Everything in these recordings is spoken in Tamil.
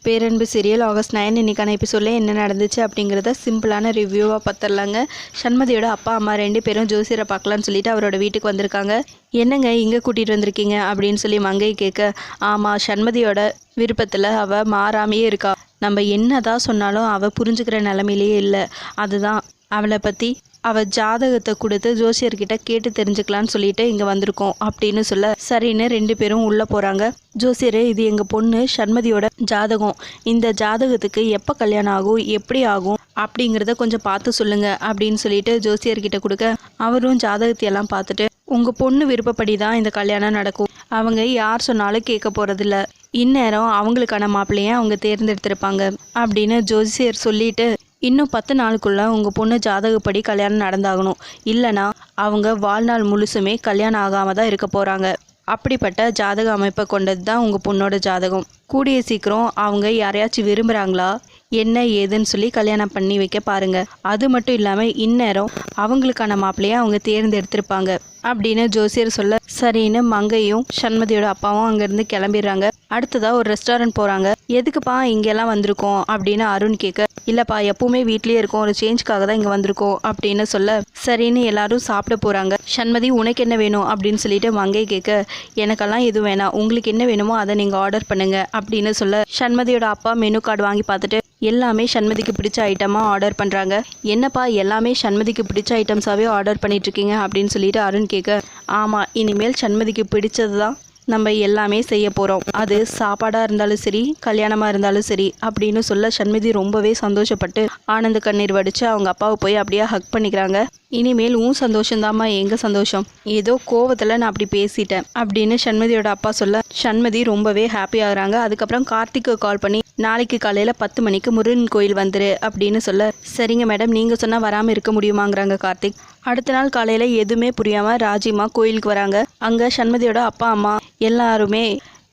பேரன்பு சீரியல் ஆகஸ்ட் 9 இன்னைக்கான எபிசோடில் என்ன நடந்துச்சு அப்படிங்கிறத சிம்பிளான ரிவ்யூவாக பார்த்துடலாங்க. சண்மதியோட அப்பா அம்மா 2 பேரும் ஜோசியரை பார்க்கலான்னு சொல்லிட்டு அவரோட வீட்டுக்கு வந்திருக்காங்க. என்னங்க இங்கே கூட்டிகிட்டு வந்திருக்கீங்க அப்படின்னு சொல்லி மங்கை கேட்க, ஆமாம் சண்மதியோட விருப்பத்தில் அவள் மாறாமையே இருக்கா. நம்ம என்னதான் சொன்னாலும் அவள் புரிஞ்சுக்கிற நிலமையிலேயே இல்லை. அதுதான் அவளை பற்றி அவள் ஜாதகத்தை கொடுத்து ஜோசியர்கிட்ட கேட்டு தெரிஞ்சுக்கலான்னு சொல்லிட்டு இங்கே வந்திருக்கோம் அப்படின்னு சொல்ல, சரின்னு 2 பேரும் உள்ளே போகிறாங்க. ஜோசியர், இது எங்கள் பொண்ணு சண்மதியோட ஜாதகம். இந்த ஜாதகத்துக்கு எப்போ கல்யாணம் ஆகும், எப்படி ஆகும் அப்படிங்கிறத கொஞ்சம் பார்த்து சொல்லுங்க அப்படின்னு சொல்லிட்டு ஜோசியர்கிட்ட கொடுக்க, அவரும் ஜாதகத்தையெல்லாம் பார்த்துட்டு, உங்கள் பொண்ணு விருப்பப்படி தான் இந்த கல்யாணம் நடக்கும். அவங்க யார் சொன்னாலும் கேட்க போகிறதில்ல. இந்நேரம் அவங்களுக்கான மாப்பிள்ளையை அவங்க தேர்ந்தெடுத்திருப்பாங்க அப்படின்னு ஜோசியர் சொல்லிட்டு, இன்னும் 10 நாளுக்குள்ளே உங்கள் பொண்ணு ஜாதகப்படி கல்யாணம் நடந்தாகணும். இல்லைனா அவங்க வாழ்நாள் முழுசுமே கல்யாணம் ஆகாமல் தான் இருக்க போகிறாங்க. அப்படிப்பட்ட ஜாதக அமைப்பை கொண்டது தான் உங்கள் பொண்ணோட ஜாதகம். கூடிய சீக்கிரம் அவங்க யாரையாச்சும் விரும்புகிறாங்களா என்ன ஏதுன்னு சொல்லி கல்யாணம் பண்ணி வைக்க பாருங்க. அது மட்டும் இல்லாமல் இந்நேரம் அவங்களுக்கான மாப்பிள்ளையை அவங்க தேர்ந்தெடுத்திருப்பாங்க அப்படின்னு ஜோசியர் சொல்ல, சரின்னு மங்கையும் சண்மதியோட அப்பாவும் அங்கேருந்து கிளம்பிடுறாங்க. அடுத்ததாக ஒரு ரெஸ்டாரண்ட் போகிறாங்க. எதுக்குப்பா இங்கெல்லாம் வந்திருக்கோம் அப்படின்னு அருண் கேட்க, இல்லைப்பா எப்பவுமே வீட்லேயே இருக்கோம், ஒரு சேஞ்சுக்காக தான் இங்கே வந்திருக்கோம் அப்படின்னு சொல்ல, சரின்னு எல்லாரும் சாப்பிட போகிறாங்க. சண்மதி, உனக்கு என்ன வேணும் அப்படின்னு சொல்லிட்டு மங்கை கேட்க, எனக்கெல்லாம் எதுவும் வேணாம், உங்களுக்கு என்ன வேணுமோ அதை நீங்கள் ஆர்டர் பண்ணுங்க அப்படின்னு சொல்ல, சண்மதியோட அப்பா மெனு கார்டு வாங்கி பார்த்துட்டு எல்லாமே சண்மதிக்கு பிடிச்ச ஐட்டமாக ஆர்டர் பண்ணுறாங்க. என்னப்பா எல்லாமே சண்மதிக்கு பிடிச்ச ஐட்டம்ஸாகவே ஆர்டர் பண்ணிட்டுருக்கீங்க அப்படின்னு சொல்லிட்டு அருண் கேட்க, ஆமாம் இனிமேல் சண்மதிக்கு பிடிச்சது தான் நம்ம எல்லாமே செய்ய போகிறோம். அது சாப்பாடாக இருந்தாலும் சரி, கல்யாணமாக இருந்தாலும் சரி அப்படின்னு சொல்ல, சண்மதி ரொம்பவே சந்தோஷப்பட்டு ஆனந்த கண்ணீர் வடித்து அவங்க அப்பாவை போய் அப்படியே ஹக் பண்ணிக்கிறாங்க. இனிமேல் சந்தோஷந்தாம்மா எங்கள் சந்தோஷம், ஏதோ கோவத்தில் நான் அப்படி பேசிட்டேன் அப்படின்னு சண்மதியோட அப்பா சொல்ல, சண்மதி ரொம்பவே ஹாப்பி ஆகுறாங்க. அதுக்கப்புறம் கார்த்திக்கு கால் பண்ணி, நாளைக்கு காலையில் 10 மணிக்கு முருகன் கோயில் வந்துரு அப்படின்னு சொல்ல, சரிங்க மேடம் நீங்கள் சொன்னால் வராமல் இருக்க முடியுமாங்கிறாங்க கார்த்திக். அடுத்த நாள் காலையில் எதுவுமே புரியாமல் ராஜிமா கோயிலுக்கு வராங்க. அங்கே சண்மதியோட அப்பா அம்மா எல்லாருமே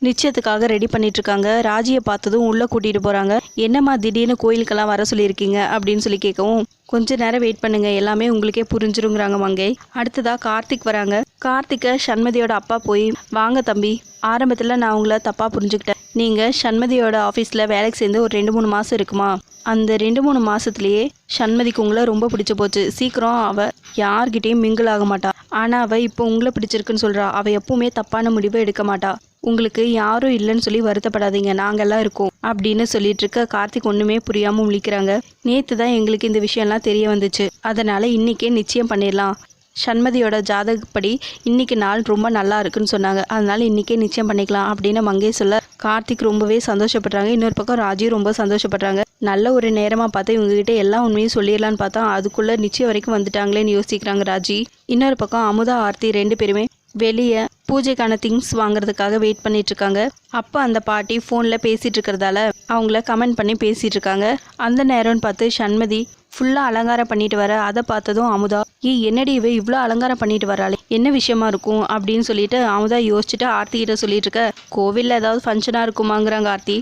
நிச்சயத்துக்காக ரெடி பண்ணிட்டு இருக்காங்க. ராஜியை பார்த்ததும் உள்ளே கூட்டிகிட்டு போகிறாங்க. என்னம்மா திடீர்னு கோயிலுக்கெல்லாம் வர சொல்லியிருக்கீங்க அப்படின்னு சொல்லி கேட்கவும், கொஞ்ச நேரம் வெயிட் பண்ணுங்க எல்லாமே உங்களுக்கே புரிஞ்சிருங்கிறாங்க மங்கை. அடுத்ததாக கார்த்திக் வராங்க. கார்த்திகை சண்மதியோட அப்பா போய், வாங்க தம்பி, ஆரம்பத்தில் நான் உங்களை தப்பாக புரிஞ்சுக்கிட்டேன். நீங்கள் சண்மதியோட ஆஃபீஸில் வேலைக்கு சேர்ந்து ஒரு 2-3 மாதம் இருக்குமா, அந்த 2-3 மாதத்துலேயே சண்மதிக்கு உங்களை ரொம்ப பிடிச்சி போச்சு. சீக்கிரம் அவள் யார்கிட்டையும் மிங்கிள் ஆக மாட்டா. ஆனால் அவள் இப்போ உங்களை பிடிச்சிருக்குன்னு சொல்கிறா. அவள் எப்பவுமே தப்பான முடிவை எடுக்க மாட்டா. உங்களுக்கு யாரும் இல்லைன்னு சொல்லி வருத்தப்படாதீங்க, நாங்கள்லாம் இருக்கோம் அப்படின்னு சொல்லிட்டு இருக்க கார்த்திக் ஒன்றுமே புரியாமல் முழிக்கிறாங்க. நேற்று தான் எங்களுக்கு இந்த விஷயம்லாம் தெரிய வந்துச்சு, அதனால் இன்றைக்கே நிச்சயம் பண்ணிடலாம். சண்மதியோட ஜாதகப்படி இன்னைக்கு நாள் ரொம்ப நல்லா இருக்குன்னு சொன்னாங்க, அதனால இன்றைக்கே நிச்சயம் பண்ணிக்கலாம் அப்படின்னு மங்கை சொல்ல, கார்த்திக் ரொம்பவே சந்தோஷப்படுறாங்க. இன்னொரு பக்கம் ராஜியும் ரொம்ப சந்தோஷப்படுறாங்க. நல்ல ஒரு நேரமாக பார்த்து இவங்ககிட்ட எல்லா உண்மையும் சொல்லிடலான்னு பார்த்தா அதுக்குள்ளே நிச்சயம் வரைக்கும் வந்துட்டாங்களேன்னு யோசிக்கிறாங்க ராஜி. இன்னொரு பக்கம் அமுதா ஆர்த்தி 2 பேருமே வெளியே பூஜைக்கான திங்ஸ் வாங்குறதுக்காக வெயிட் பண்ணிட்டு இருக்காங்க. அப்போ அந்த பாட்டி ஃபோனில் பேசிகிட்டு இருக்கிறதால அவங்கள கமெண்ட் பண்ணி பேசிகிட்டு இருக்காங்க. அந்த நேரம்னு பார்த்து சண்மதி ஃபுல்லாக அலங்காரம் பண்ணிட்டு வர, அதை பார்த்ததும் அமுதா, என்னடி இவ இவ்வளோ அலங்காரம் பண்ணிட்டு வராளே, என்ன விஷயமா இருக்கும் அப்படின்னு சொல்லிட்டு அமுதா யோசிச்சுட்டு ஆர்த்திகிட்ட சொல்லிட்டு இருக்க, கோவிலில் ஏதாவது ஃபங்க்ஷனாக இருக்குமாங்கிறாங்க ஆர்த்தி.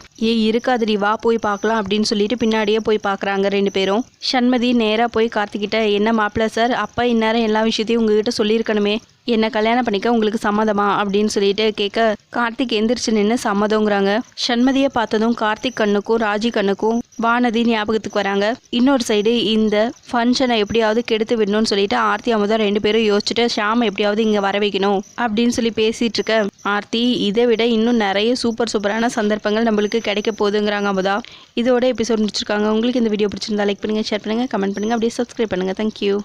இருக்காதுடி வா போய் பார்க்கலாம் அப்படின்னு சொல்லிட்டு பின்னாடியே போய் பார்க்குறாங்க 2 பேரும். சண்மதி நேராக போய் கார்த்திகிட்ட, என்ன மாப்பிள்ள சார், அப்பா இந்நேரம் எல்லா விஷயத்தையும் உங்ககிட்ட சொல்லியிருக்கணுமே, என்ன கல்யாணம் பண்ணிக்க உங்களுக்கு சம்மதமா அப்படின்னு சொல்லிட்டு கேட்க, கார்த்திக் எந்திரிச்சு நின்று சம்மதங்கிறாங்க. சண்மதியை பார்த்ததும் கார்த்திக் கண்ணுக்கும் ராஜி கண்ணுக்கும் வானதி ஞாபகத்துக்கு வராங்க. இன்னொரு சைடு இந்த ஃபங்க்ஷனை எப்படியாவது கெடுத்து விடணும்னு சொல்லிட்டு ஆர்த்தி அமுதா 2 பேரும் யோசிச்சுட்டு ஷாமை எப்படியாவது இங்கே வர வைக்கணும் அப்படின்னு சொல்லி பேசிட்டு இருக்க, ஆர்த்தி இதை விட இன்னும் நிறைய சூப்பரான சந்தர்ப்பங்கள் நம்மளுக்கு கிடைக்க போகுதுங்கிறாங்க அமுதா. இதோட எபிசோட் முடிச்சிருக்காங்க. உங்களுக்கு இந்த வீடியோ பிடிச்சிருந்தா லைக் பண்ணுங்கள், ஷேர் பண்ணுங்கள், கமெண்ட் பண்ணுங்கள், அப்படியே சப்ஸ்கிரைப் பண்ணுங்கள். தேங்க்யூ.